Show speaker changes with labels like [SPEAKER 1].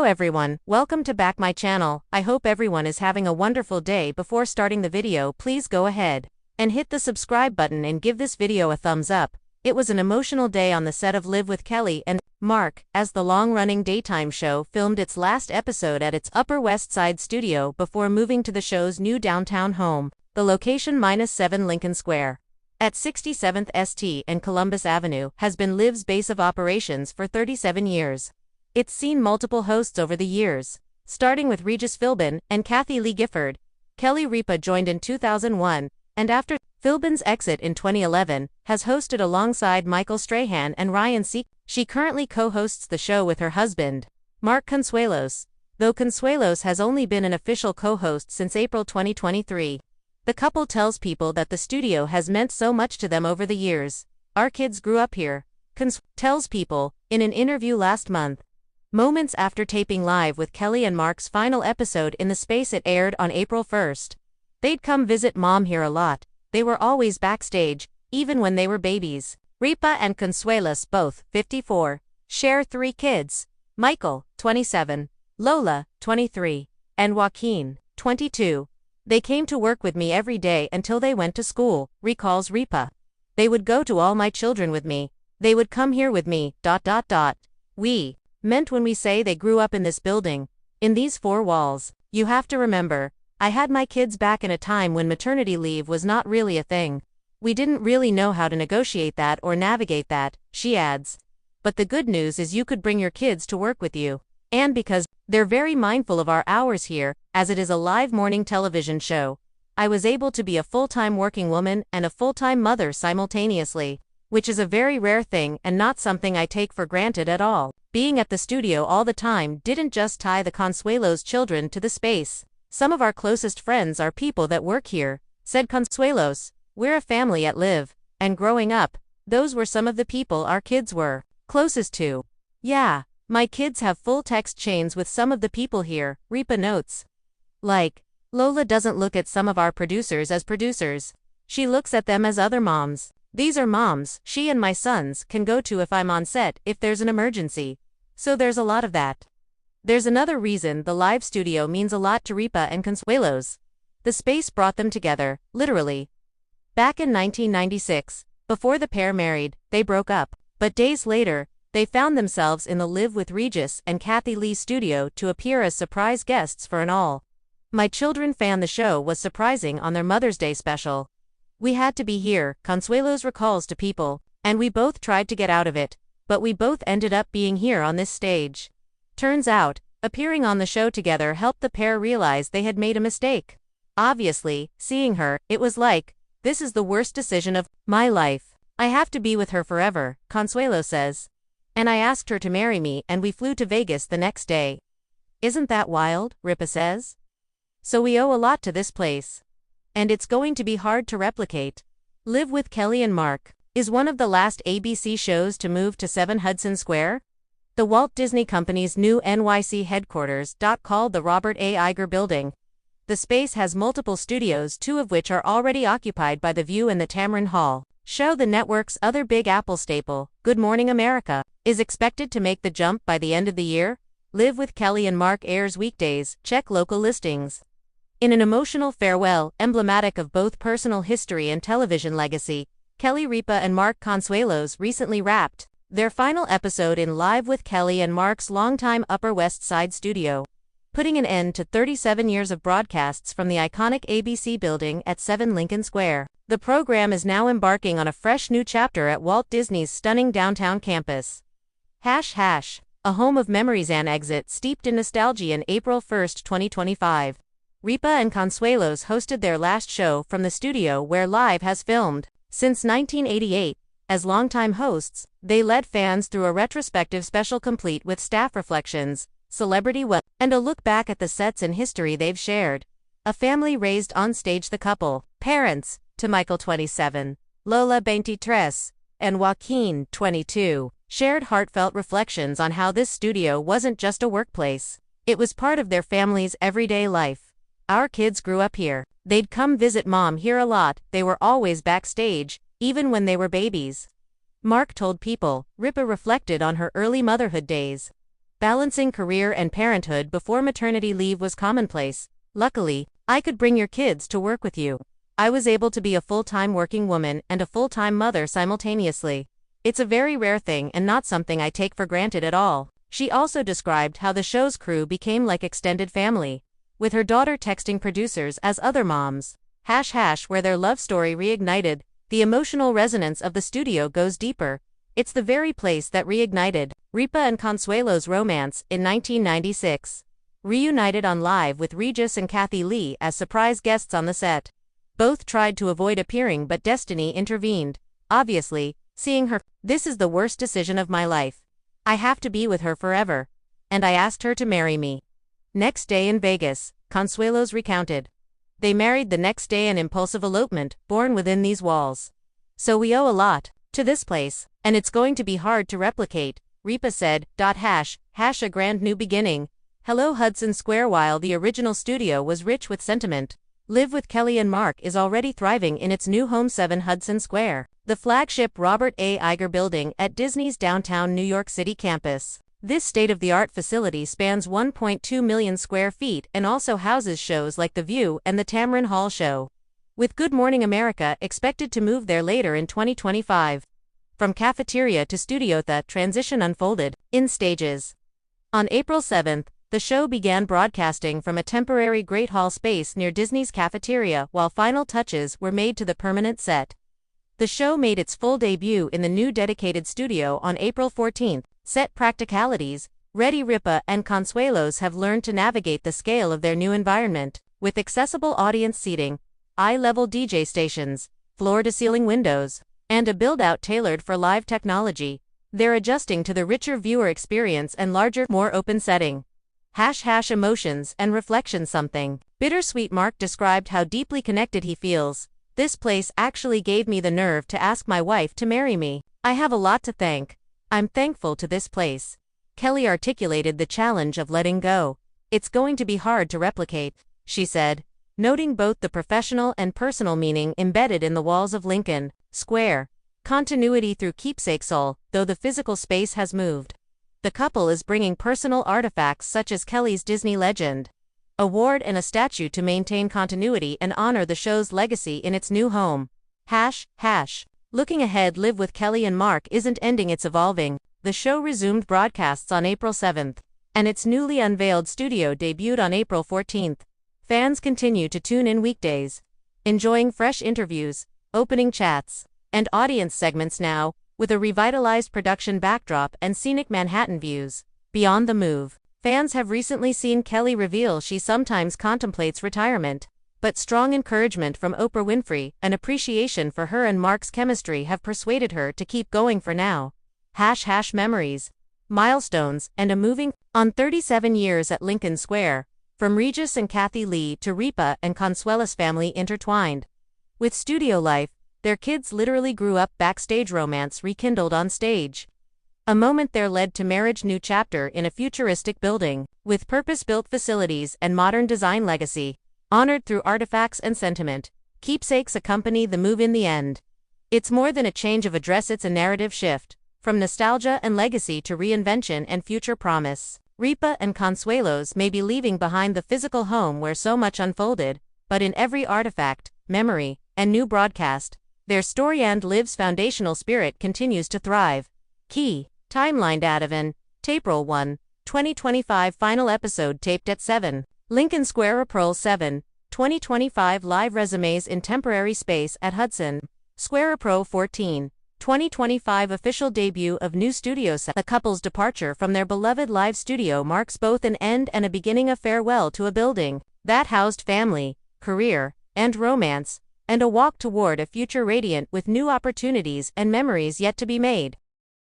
[SPEAKER 1] Hello everyone, welcome to back my channel. I hope everyone is having a wonderful day. Before starting the video, please go ahead and hit the subscribe button and give this video a thumbs up. It was an emotional day on the set of Live with Kelly and Mark, as the long-running daytime show filmed its last episode at its Upper West Side studio before moving to the show's new downtown home, the location -7 Lincoln Square at 67th St. and Columbus Avenue, has been Liv's base of operations for 37 years. It's seen multiple hosts over the years, starting with Regis Philbin and Kathy Lee Gifford. Kelly Ripa joined in 2001, and after Philbin's exit in 2011, has hosted alongside Michael Strahan and Ryan Seacrest. She currently co-hosts the show with her husband, Mark Consuelos, though Consuelos has only been an official co-host since April 2023. The couple tells people that the studio has meant so much to them over the years. "Our kids grew up here," tells people, in an interview last month. Moments after taping Live with Kelly and Mark's final episode in the space it aired on April 1st. "They'd come visit Mom here a lot. They were always backstage, even when they were babies." Ripa and Consuelos, both 54, share 3 kids: Michael, 27, Lola, 23, and Joaquin, 22. "They came to work with me every day until they went to school," recalls Ripa. "They would go to all my children with me. They would come here with me, ... We meant when we say they grew up in this building, in these 4 walls. You have to remember, I had my kids back in a time when maternity leave was not really a thing. We didn't really know how to negotiate that or navigate that," she adds. "But the good news is you could bring your kids to work with you. And because they're very mindful of our hours here, as it is a live morning television show, I was able to be a full-time working woman and a full-time mother simultaneously, which is a very rare thing and not something I take for granted at all. Being at the studio all the time didn't just tie the Consuelos children to the space. Some of our closest friends are people that work here," said Consuelos. "We're a family at Live, and growing up, those were some of the people our kids were closest to. Yeah, my kids have full text chains with some of the people here," Ripa notes. "Like, Lola doesn't look at some of our producers as producers. She looks at them as other moms. These are moms she and my sons can go to if I'm on set if there's an emergency. So there's a lot of that." There's another reason the live studio means a lot to Ripa and Consuelos. The space brought them together, literally. Back in 1996, before the pair married, they broke up. But days later, they found themselves in the Live with Regis and Kathy Lee studio to appear as surprise guests for an all. "My children found the show was surprising on their Mother's Day special. We had to be here," Consuelos recalls to people, "and we both tried to get out of it, but we both ended up being here on this stage." Turns out, appearing on the show together helped the pair realize they had made a mistake. "Obviously, seeing her, it was like, this is the worst decision of my life. I have to be with her forever," Consuelo says. "And I asked her to marry me and we flew to Vegas the next day." "Isn't that wild?" Ripa says. "So we owe a lot to this place. And it's going to be hard to replicate." Live with Kelly and Mark is one of the last ABC shows to move to 7 Hudson Square, the Walt Disney Company's new NYC headquarters, called the Robert A. Iger Building. The space has multiple studios, 2 of which are already occupied by The View and the Tamron Hall show. The network's other Big Apple staple, Good Morning America, is expected to make the jump by the end of the year. Live with Kelly and Mark airs weekdays. Check local listings. In an emotional farewell, emblematic of both personal history and television legacy, Kelly Ripa and Mark Consuelos recently wrapped their final episode in Live with Kelly and Mark's longtime Upper West Side studio, putting an end to 37 years of broadcasts from the iconic ABC building at 7 Lincoln Square. The program is now embarking on a fresh new chapter at Walt Disney's stunning downtown campus. A home of memories. An exit steeped in nostalgia. In April 1st, 2025. Ripa and Consuelos hosted their last show from the studio where Live has filmed since 1988. As longtime hosts, they led fans through a retrospective special complete with staff reflections, celebrity wealth, and a look back at the sets and history they've shared. A family raised on stage. The couple, parents to Michael, 27, Lola, 23, and Joaquin, 22, shared heartfelt reflections on how this studio wasn't just a workplace. It was part of their family's everyday life. "Our kids grew up here. They'd come visit Mom here a lot. They were always backstage, even when they were babies," Mark told people. Ripa reflected on her early motherhood days. Balancing career and parenthood before maternity leave was commonplace. Luckily, I could bring your kids to work with you. I was able to be a full-time working woman and a full-time mother simultaneously. It's a very rare thing and not something I take for granted at all. She also described how the show's crew became like extended family, with her daughter texting producers as other moms. # where their love story reignited, the emotional resonance of the studio goes deeper. It's the very place that reignited Ripa and Consuelos' romance in 1996. Reunited on Live with Regis and Kathy Lee as surprise guests on the set. Both tried to avoid appearing but destiny intervened. Obviously, seeing her, this is the worst decision of my life. I have to be with her forever. And I asked her to marry me. Next day in Vegas, Consuelos recounted. They married the next day, an impulsive elopement, born within these walls. So we owe a lot to this place, and it's going to be hard to replicate, Ripa said. # a grand new beginning. Hello Hudson Square. While the original studio was rich with sentiment, Live with Kelly and Mark is already thriving in its new home 7 Hudson Square, the flagship Robert A. Iger building at Disney's downtown New York City campus. This state-of-the-art facility spans 1.2 million square feet and also houses shows like The View and the Tamron Hall Show, with Good Morning America expected to move there later in 2025. From cafeteria to studio, the transition unfolded in stages. On April 7th, the show began broadcasting from a temporary Great Hall space near Disney's cafeteria while final touches were made to the permanent set. The show made its full debut in the new dedicated studio on April 14th. Set practicalities, ready. Ripa and Consuelos have learned to navigate the scale of their new environment, with accessible audience seating, eye-level DJ stations, floor-to-ceiling windows, and a build-out tailored for live technology. They're adjusting to the richer viewer experience and larger, more open setting. # emotions and reflection. Something bittersweet. Mark described how deeply connected he feels. This place actually gave me the nerve to ask my wife to marry me. I have a lot to thank. I'm thankful to this place. Kelly articulated the challenge of letting go. It's going to be hard to replicate, she said, noting both the professional and personal meaning embedded in the walls of Lincoln Square. Continuity through keepsake soul, though the physical space has moved. The couple is bringing personal artifacts such as Kelly's Disney Legend Award and a statue to maintain continuity and honor the show's legacy in its new home. ##. Looking ahead, Live with Kelly and Mark isn't ending, it's evolving. The show resumed broadcasts on April 7th, and its newly unveiled studio debuted on April 14th. Fans continue to tune in weekdays, enjoying fresh interviews, opening chats, and audience segments now, with a revitalized production backdrop and scenic Manhattan views. Beyond the move, fans have recently seen Kelly reveal she sometimes contemplates retirement. But strong encouragement from Oprah Winfrey, an appreciation for her and Mark's chemistry have persuaded her to keep going for now. # memories, milestones, and a moving on. 37 years at Lincoln Square, from Regis and Kathy Lee to Ripa and Consuelos family intertwined. With studio life, their kids literally grew up. Backstage romance rekindled on stage. A moment there led to marriage. New chapter in a futuristic building, with purpose-built facilities and modern design legacy. Honored through artifacts and sentiment, keepsakes accompany the move in the end. It's more than a change of address, it's a narrative shift, from nostalgia and legacy to reinvention and future promise. Ripa and Consuelos may be leaving behind the physical home where so much unfolded, but in every artifact, memory, and new broadcast, their story and Live's foundational spirit continues to thrive. Key timeline: Datavan, April 1, 2025. Final episode taped at 7. Lincoln Square. April 7, 2025. Live resumes in temporary space at Hudson Square. April 14, 2025. Official debut of new studio set. The couple's departure from their beloved live studio marks both an end and a beginning, a farewell to a building that housed family, career, and romance, and a walk toward a future radiant with new opportunities and memories yet to be made.